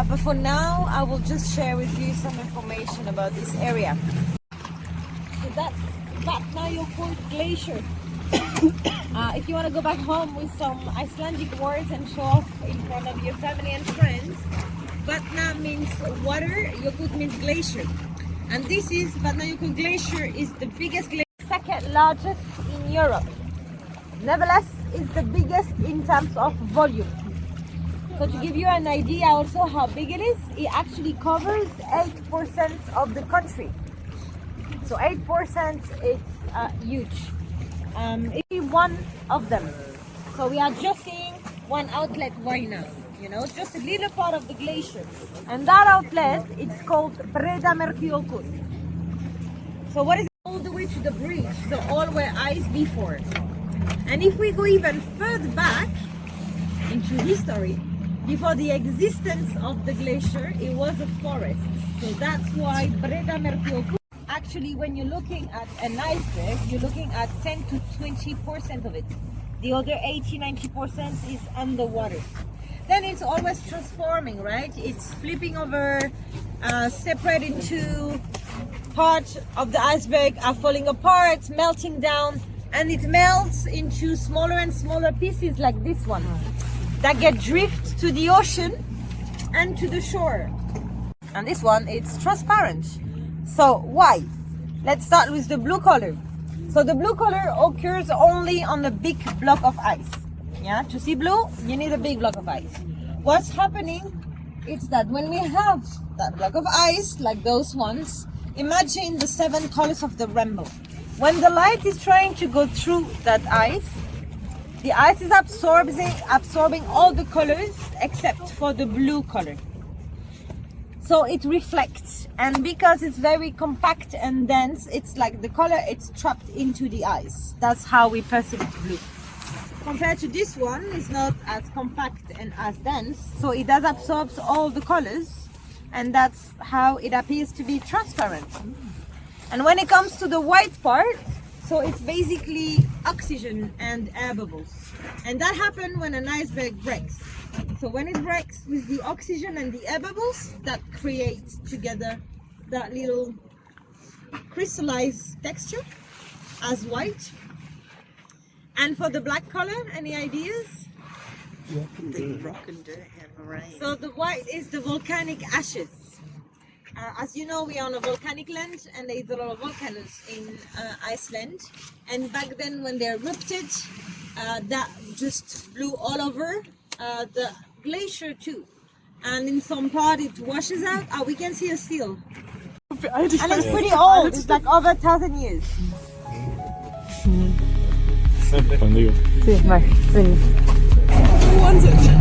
But for now, I will just share with you some information about this area. So that's Jökulsárlón Glacier. If you want to go back home with some Icelandic words and show off in front of your family and friends, Vatna means water, Jökull means glacier. And this is, Jökulsárlón Glacier is the biggest glacier, second largest in Europe. Nevertheless, it's the biggest in terms of volume. So to give you an idea also how big it is, it actually covers 8% of the country. So 8% is huge. It's one of them. So we are just seeing one outlet right now, you know, just a little part of the glacier. And that outlet, it's called Jökulsárlón. So what is all the way to the bridge? So all were ice before. And if we go even further back into history, before the existence of the glacier, it was a forest. So that's why Jökulsárlón. Actually, when you're looking at an iceberg, you're looking at 10 to 20% of it. The other 80-90% is underwater. Then it's always transforming, right? It's flipping over, separate into parts of the iceberg are falling apart, melting down, and it melts into smaller and smaller pieces like this one that get drift to the ocean and to the shore. And this one, it's transparent. So why? Let's start with the blue color. So the blue color occurs only on a big block of ice. Yeah, to see blue, you need a big block of ice. What's happening is that when we have that block of ice, like those ones, imagine the 7 colors of the rainbow. When the light is trying to go through that ice, the ice is absorbing all the colors except for the blue color. So it reflects, and because it's very compact and dense, it's like the color, it's trapped into the ice. That's how we perceive blue. Compared to this one, it's not as compact and as dense, so it does absorb all the colors, and that's how it appears to be transparent. And when it comes to the white part, so it's basically oxygen and air bubbles. And that happens when an iceberg breaks. So when it breaks with the oxygen and the air bubbles, that creates together that little crystallized texture as white. And for the black color, any ideas? So the white is the volcanic ashes. As you know, we are on a volcanic land, and there is a lot of volcanoes in Iceland. And back then, when they erupted, that just blew all over the glacier too. And in some part, it washes out. We can see a seal. And it's pretty old. It's like over 1,000 years. Contigo. Sí, bye. Who wants it?